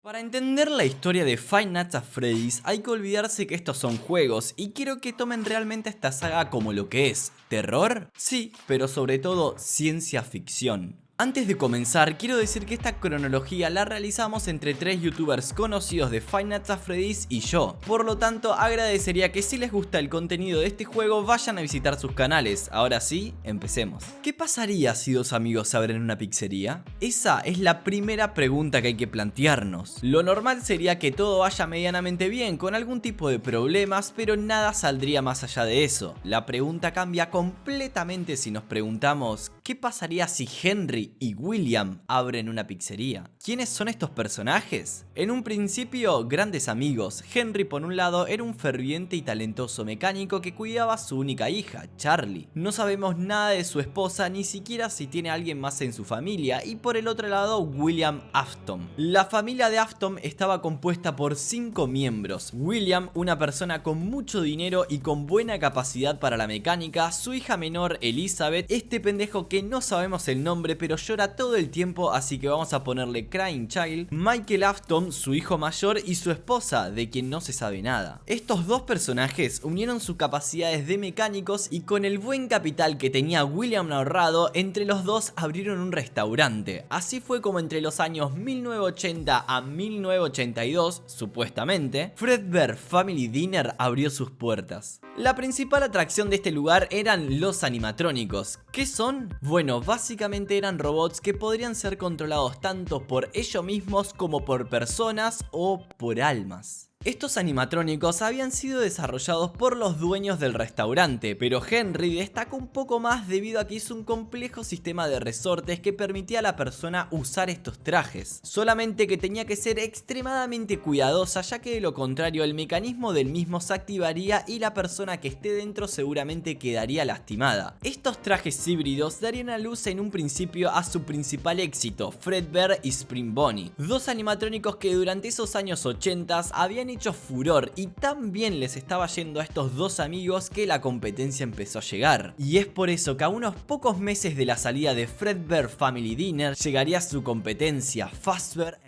Para entender la historia de Five Nights at Freddy's hay que olvidarse que estos son juegos y quiero que tomen realmente esta saga como lo que es, ¿terror? Sí, pero sobre todo ciencia ficción. Antes de comenzar, quiero decir que esta cronología la realizamos entre 3 youtubers conocidos de Five Nights at Freddy's y yo. Por lo tanto, agradecería que si les gusta el contenido de este juego, vayan a visitar sus canales. Ahora sí, empecemos. ¿Qué pasaría si dos amigos abren una pizzería? Esa es la primera pregunta que hay que plantearnos. Lo normal sería que todo vaya medianamente bien, con algún tipo de problemas, pero nada saldría más allá de eso. La pregunta cambia completamente si nos preguntamos, ¿qué pasaría si Henry y William abren una pizzería? ¿Quiénes son estos personajes? En un principio, grandes amigos. Henry, por un lado, era un ferviente y talentoso mecánico que cuidaba a su única hija, Charlie. No sabemos nada de su esposa, ni siquiera si tiene a alguien más en su familia. Y por el otro lado, William Afton. La familia de Afton estaba compuesta por 5 miembros. William, una persona con mucho dinero y con buena capacidad para la mecánica. Su hija menor, Elizabeth, este pendejo que no sabemos el nombre, pero llora todo el tiempo, así que vamos a ponerle Crying Child. Michael Afton, su hijo mayor, y su esposa, de quien no se sabe nada. Estos dos personajes unieron sus capacidades de mecánicos y con el buen capital que tenía William ahorrado, entre los dos abrieron un restaurante. Así fue como entre los años 1980 a 1982, supuestamente, Fredbear Family Dinner abrió sus puertas. La principal atracción de este lugar eran los animatrónicos. ¿Qué son? Bueno, básicamente eran robots que podrían ser controlados tanto por ellos mismos como por personas o por almas. Estos animatrónicos habían sido desarrollados por los dueños del restaurante, pero Henry destaca un poco más debido a que hizo un complejo sistema de resortes que permitía a la persona usar estos trajes. Solamente que tenía que ser extremadamente cuidadosa, ya que de lo contrario el mecanismo del mismo se activaría y la persona que esté dentro seguramente quedaría lastimada. Estos trajes híbridos darían a luz en un principio a su principal éxito, Fredbear y Spring Bonnie, dos animatrónicos que durante esos años 80 habían hecho furor y tan bien les estaba yendo a estos dos amigos que la competencia empezó a llegar. Y es por eso que a unos pocos meses de la salida de Fredbear Family Dinner llegaría su competencia Fazbear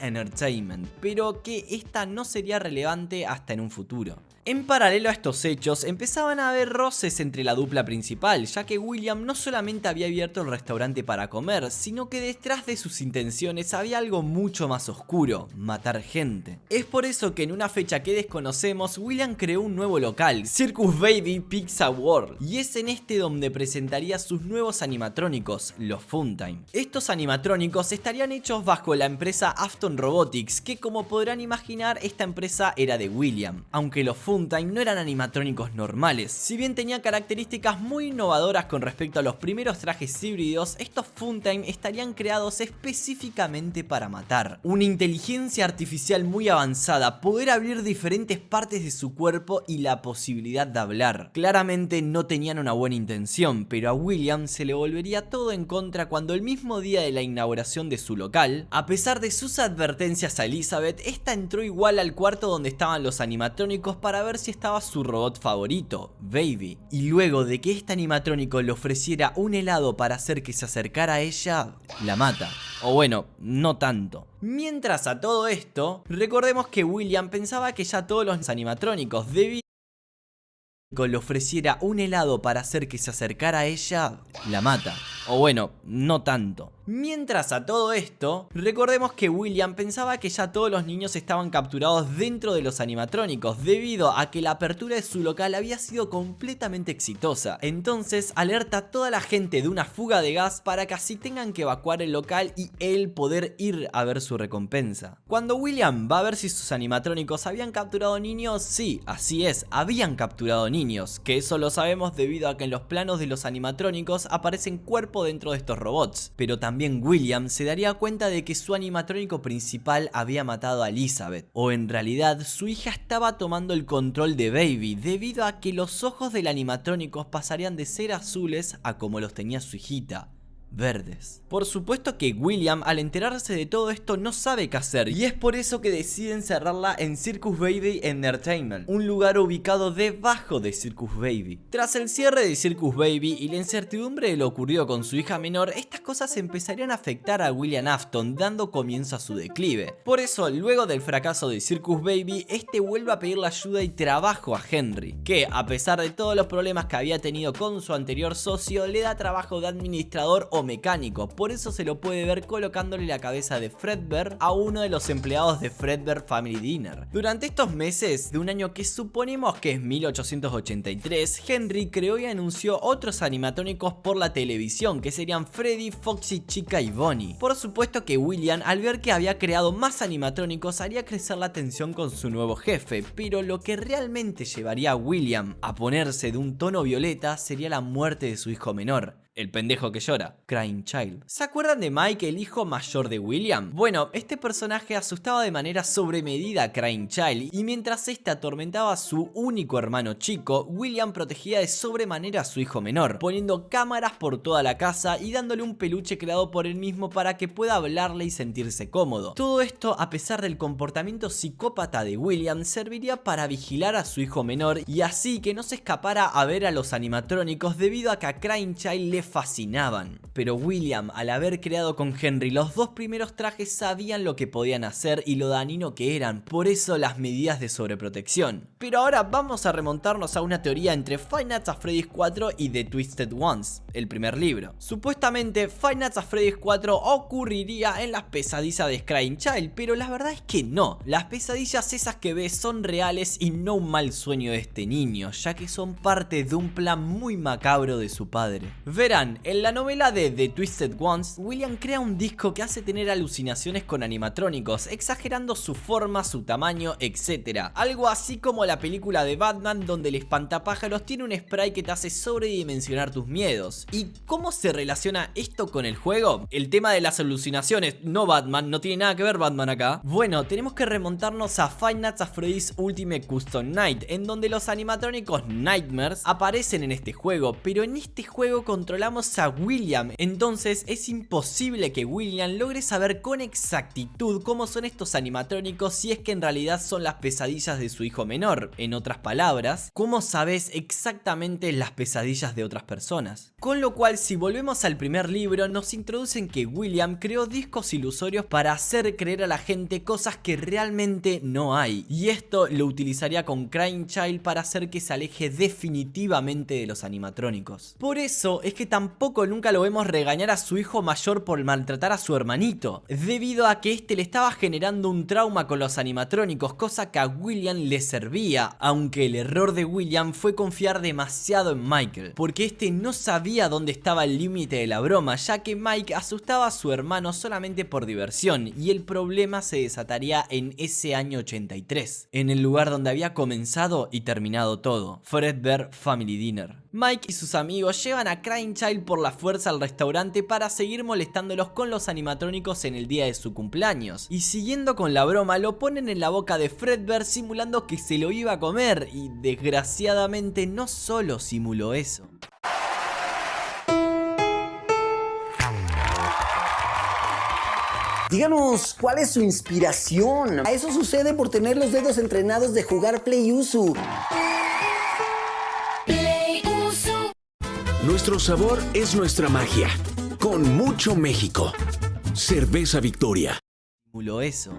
Entertainment, pero que esta no sería relevante hasta en un futuro. En paralelo a estos hechos, empezaban a haber roces entre la dupla principal, ya que William no solamente había abierto el restaurante para comer, sino que detrás de sus intenciones había algo mucho más oscuro: matar gente. Es por eso que en una fecha que desconocemos, William creó un nuevo local, Circus Baby Pizza World, y es en este donde presentaría sus nuevos animatrónicos, los Funtime. Estos animatrónicos estarían hechos bajo la empresa Afton Robotics, que como podrán imaginar, esta empresa era de William, aunque los Funtime no eran animatrónicos normales. Si bien tenía características muy innovadoras con respecto a los primeros trajes híbridos, estos Funtime estarían creados específicamente para matar. Una inteligencia artificial muy avanzada, poder abrir diferentes partes de su cuerpo y la posibilidad de hablar. Claramente no tenían una buena intención, pero a William se le volvería todo en contra cuando el mismo día de la inauguración de su local, a pesar de sus advertencias a Elizabeth, esta entró igual al cuarto donde estaban los animatrónicos para ver si estaba su robot favorito, Baby, y luego de que este animatrónico le ofreciera un helado para hacer que se acercara a ella, la mata. O bueno, no tanto. Mientras a todo esto, recordemos que William pensaba que ya todos los animatrónicos le ofreciera un helado para hacer que se acercara a ella, la mata. O bueno, no tanto. Mientras a todo esto, recordemos que William pensaba que ya todos los niños estaban capturados dentro de los animatrónicos debido a que la apertura de su local había sido completamente exitosa. Entonces alerta a toda la gente de una fuga de gas para que así tengan que evacuar el local y él poder ir a ver su recompensa. Cuando William va a ver si sus animatrónicos habían capturado niños, sí, así es, habían capturado niños, que eso lo sabemos debido a que en los planos de los animatrónicos aparecen cuerpos dentro de estos robots, pero también William se daría cuenta de que su animatrónico principal había matado a Elizabeth, o en realidad su hija estaba tomando el control de Baby debido a que los ojos del animatrónico pasarían de ser azules a como los tenía su hijita, verdes. Por supuesto que William, al enterarse de todo esto, no sabe qué hacer, y es por eso que decide encerrarla en Circus Baby Entertainment, un lugar ubicado debajo de Circus Baby. Tras el cierre de Circus Baby y la incertidumbre de lo ocurrido con su hija menor, estas cosas empezarían a afectar a William Afton, dando comienzo a su declive. Por eso, luego del fracaso de Circus Baby, este vuelve a pedirle ayuda y trabajo a Henry, que a pesar de todos los problemas que había tenido con su anterior socio, le da trabajo de administrador o mecánico. Por eso se lo puede ver colocándole la cabeza de Fredbear a uno de los empleados de Fredbear Family Dinner. Durante estos meses de un año que suponemos que es 1883, Henry creó y anunció otros animatrónicos por la televisión, que serían Freddy, Foxy, Chica y Bonnie. Por supuesto que William, al ver que había creado más animatrónicos, haría crecer la tensión con su nuevo jefe, pero lo que realmente llevaría a William a ponerse de un tono violeta sería la muerte de su hijo menor. El pendejo que llora, Crying Child. ¿Se acuerdan de Mike, el hijo mayor de William? Bueno, este personaje asustaba de manera sobremedida a Crying Child, y mientras este atormentaba a su único hermano chico, William protegía de sobremanera a su hijo menor, poniendo cámaras por toda la casa y dándole un peluche creado por él mismo para que pueda hablarle y sentirse cómodo. Todo esto, a pesar del comportamiento psicópata de William, serviría para vigilar a su hijo menor y así que no se escapara a ver a los animatrónicos, debido a que a Crying Child le fascinaban. Pero William, al haber creado con Henry los dos primeros trajes, sabían lo que podían hacer y lo dañino que eran, por eso las medidas de sobreprotección. Pero ahora vamos a remontarnos a una teoría entre Five Nights at Freddy's 4 y The Twisted Ones, el primer libro. Supuestamente Five Nights at Freddy's 4 ocurriría en las pesadillas de Crying Child, pero la verdad es que no. Las pesadillas esas que ves son reales y no un mal sueño de este niño, ya que son parte de un plan muy macabro de su padre. Verán, en la novela de The Twisted Ones, William crea un disco que hace tener alucinaciones con animatrónicos, exagerando su forma, su tamaño, etc. Algo así como la película de Batman, donde el espantapájaros tiene un spray que te hace sobredimensionar tus miedos. ¿Y cómo se relaciona esto con el juego? El tema de las alucinaciones, no Batman, no tiene nada que ver Batman acá. Bueno, tenemos que remontarnos a Five Nights at Freddy's Ultimate Custom Night, en donde los animatrónicos Nightmares aparecen en este juego, pero en este juego controlamos a William, entonces es imposible que William logre saber con exactitud cómo son estos animatrónicos, si es que en realidad son las pesadillas de su hijo menor. En otras palabras, ¿cómo sabes exactamente las pesadillas de otras personas? Con lo cual, si volvemos al primer libro, nos introducen que William creó discos ilusorios para hacer creer a la gente cosas que realmente no hay, y esto lo utilizaría con Crying Child para hacer que se aleje definitivamente de los animatrónicos. Por eso es que tampoco nunca lo vemos regañar a su hijo mayor por maltratar a su hermanito, debido a que este le estaba generando un trauma con los animatrónicos, cosa que a William le servía, aunque el error de William fue confiar demasiado en Michael, porque este no sabía dónde estaba el límite de la broma, ya que Mike asustaba a su hermano solamente por diversión, y el problema se desataría en ese año 83, en el lugar donde había comenzado y terminado todo, Fredbear Family Dinner. Mike y sus amigos llevan a Crying Child por la fuerza al restaurante para seguir molestándolos con los animatrónicos en el día de su cumpleaños, y siguiendo con la broma lo ponen en la boca de Fredbear simulando que se lo iba a comer, y desgraciadamente no solo simuló eso. Díganos, ¿cuál es su inspiración? Eso sucede por tener los dedos entrenados de jugar Play Usu. Nuestro sabor es nuestra magia. Con mucho México. Cerveza Victoria. Simuló eso.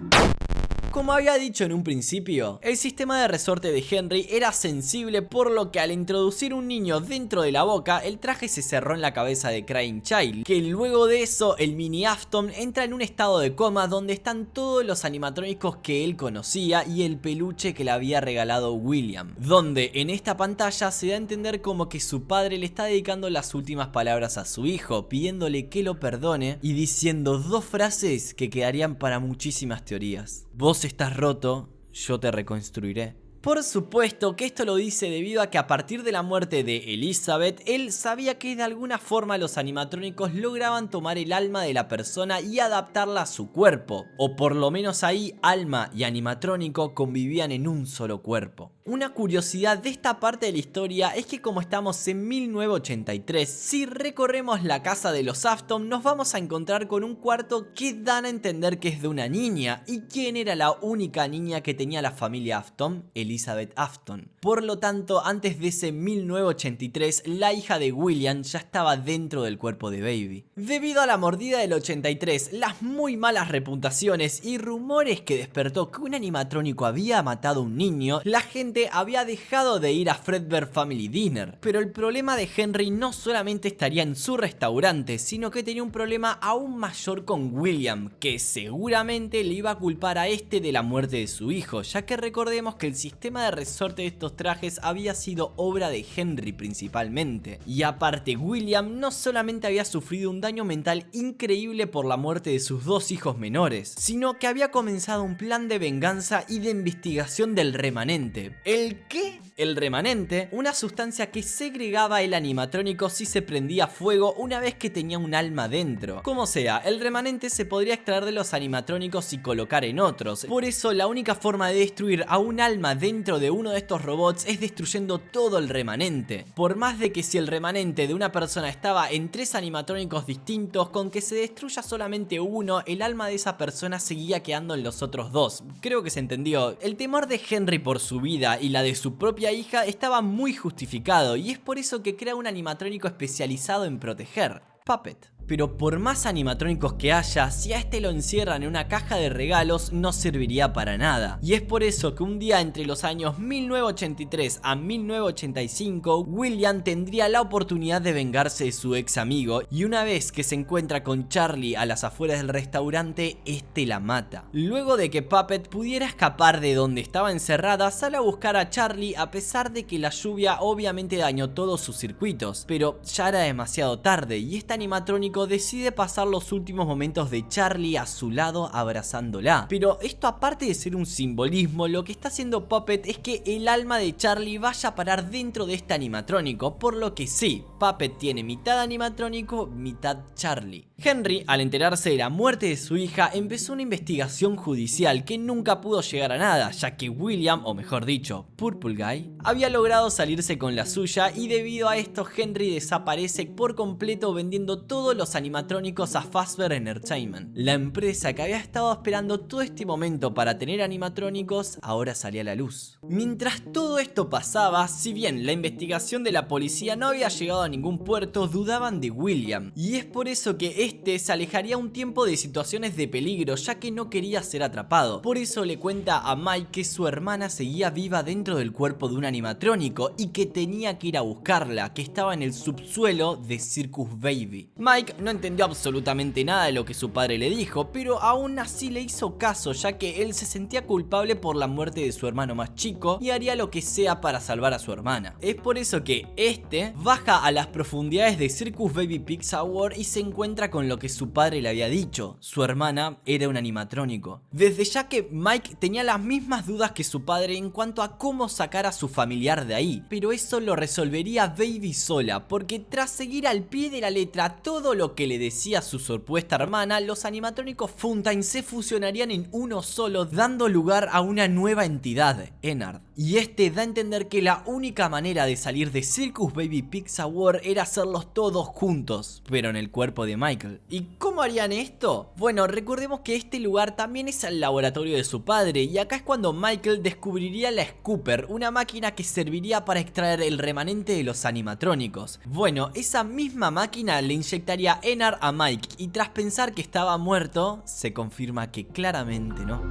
Como había dicho en un principio, el sistema de resorte de Henry era sensible, por lo que al introducir un niño dentro de la boca, el traje se cerró en la cabeza de Crying Child, que luego de eso el mini Afton entra en un estado de coma donde están todos los animatrónicos que él conocía y el peluche que le había regalado William, donde en esta pantalla se da a entender como que su padre le está dedicando las últimas palabras a su hijo, pidiéndole que lo perdone y diciendo dos frases que quedarían para muchísimas teorías. Vos estás roto, yo te reconstruiré. Por supuesto que esto lo dice debido a que a partir de la muerte de Elizabeth, él sabía que de alguna forma los animatrónicos lograban tomar el alma de la persona y adaptarla a su cuerpo, o por lo menos ahí alma y animatrónico convivían en un solo cuerpo. Una curiosidad de esta parte de la historia es que como estamos en 1983, si recorremos la casa de los Afton nos vamos a encontrar con un cuarto que dan a entender que es de una niña. ¿Y quién era la única niña que tenía la familia Afton? Elizabeth Afton. Por lo tanto, antes de ese 1983, la hija de William ya estaba dentro del cuerpo de Baby. Debido a la mordida del 83, las muy malas reputaciones y rumores que despertó que un animatrónico había matado a un niño, la gente había dejado de ir a Fredbear Family Dinner. Pero el problema de Henry no solamente estaría en su restaurante, sino que tenía un problema aún mayor con William, que seguramente le iba a culpar a este de la muerte de su hijo, ya que recordemos que el sistema de resorte de estos trajes había sido obra de Henry principalmente. Y aparte, William no solamente había sufrido un daño mental increíble por la muerte de sus dos hijos menores, sino que había comenzado un plan de venganza y de investigación del remanente. ¿El qué? El remanente, una sustancia que segregaba el animatrónico si se prendía fuego una vez que tenía un alma dentro. Como sea, el remanente se podría extraer de los animatrónicos y colocar en otros. Por eso la única forma de destruir a un alma dentro de uno de estos robots es destruyendo todo el remanente. Por más de que si el remanente de una persona estaba en 3 animatrónicos distintos, con que se destruya solamente uno, el alma de esa persona seguía quedando en los otros 2. Creo que se entendió. El temor de Henry por su vida y la de su propia hija estaba muy justificado, y es por eso que crea un animatrónico especializado en proteger, Puppet. Pero por más animatrónicos que haya, si a este lo encierran en una caja de regalos, no serviría para nada. Y es por eso que un día entre los años 1983 a 1985, William tendría la oportunidad de vengarse de su ex amigo, y una vez que se encuentra con Charlie a las afueras del restaurante, este la mata. Luego de que Puppet pudiera escapar de donde estaba encerrada, sale a buscar a Charlie a pesar de que la lluvia obviamente dañó todos sus circuitos, pero ya era demasiado tarde y este animatrónico decide pasar los últimos momentos de Charlie a su lado abrazándola. Pero esto, aparte de ser un simbolismo, lo que está haciendo Puppet es que el alma de Charlie vaya a parar dentro de este animatrónico, por lo que sí, Puppet tiene mitad animatrónico, mitad Charlie. Henry, al enterarse de la muerte de su hija, empezó una investigación judicial que nunca pudo llegar a nada, ya que William, o mejor dicho, Purple Guy, había logrado salirse con la suya, y debido a esto Henry desaparece por completo vendiendo todos los animatrónicos a Fazbear Entertainment. La empresa que había estado esperando todo este momento para tener animatrónicos ahora salía a la luz. Mientras todo esto pasaba, si bien la investigación de la policía no había llegado a ningún puerto, dudaban de William, y es por eso que este se alejaría un tiempo de situaciones de peligro, ya que no quería ser atrapado. Por eso le cuenta a Mike que su hermana seguía viva dentro del cuerpo de un animatrónico y que tenía que ir a buscarla, que estaba en el subsuelo de Circus Baby. Mike no entendió absolutamente nada de lo que su padre le dijo, pero aún así le hizo caso, ya que él se sentía culpable por la muerte de su hermano más chico y haría lo que sea para salvar a su hermana. Es por eso que este baja a las profundidades de Circus Baby Pizza World y se encuentra con lo que su padre le había dicho: su hermana era un animatrónico. Desde ya que Mike tenía las mismas dudas que su padre en cuanto a cómo sacar a su familiar de ahí, pero eso lo resolvería Baby sola, porque tras seguir al pie de la letra todo lo que le decía su supuesta hermana, los animatrónicos Funtime se fusionarían en uno solo, dando lugar a una nueva entidad, Ennard. Y este da a entender que la única manera de salir de Circus Baby Pizza World era hacerlos todos juntos, pero en el cuerpo de Michael. ¿Y cómo harían esto? Bueno, recordemos que este lugar también es el laboratorio de su padre, y acá es cuando Michael descubriría la Scooper, una máquina que serviría para extraer el remanente de los animatrónicos. Bueno, esa misma máquina le inyectaría Ennard a Mike, y tras pensar que estaba muerto, se confirma que claramente no.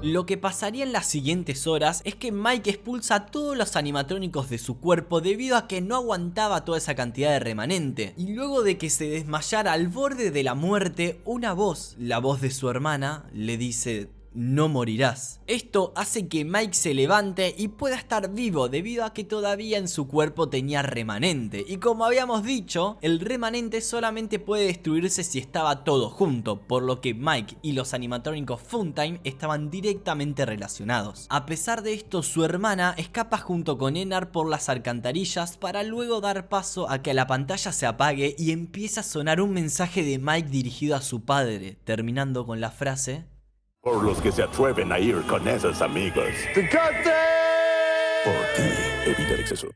Lo que pasaría en las siguientes horas es que Mike expulsa a todos los animatrónicos de su cuerpo debido a que no aguantaba toda esa cantidad de remanente, y luego de que se desmayara al borde de la muerte, una voz, la voz de su hermana, le dice: no morirás. Esto hace que Mike se levante y pueda estar vivo debido a que todavía en su cuerpo tenía remanente. Y como habíamos dicho, el remanente solamente puede destruirse si estaba todo junto, por lo que Mike y los animatrónicos Funtime estaban directamente relacionados. A pesar de esto, su hermana escapa junto con Enar por las alcantarillas para luego dar paso a que la pantalla se apague y empieza a sonar un mensaje de Mike dirigido a su padre, terminando con la frase: Por los que se atreven a ir con esos amigos. ¡Tecate! Por ti, evita el exceso.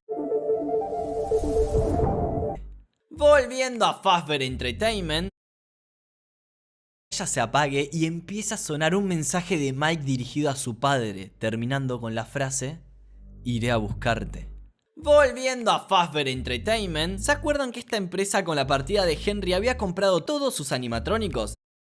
Volviendo a Fazbear Entertainment, ella se apague y empieza a sonar un mensaje de Mike dirigido a su padre, terminando con la frase: iré a buscarte. Volviendo a Fazbear Entertainment, ¿se acuerdan que esta empresa con la partida de Henry había comprado todos sus animatrónicos?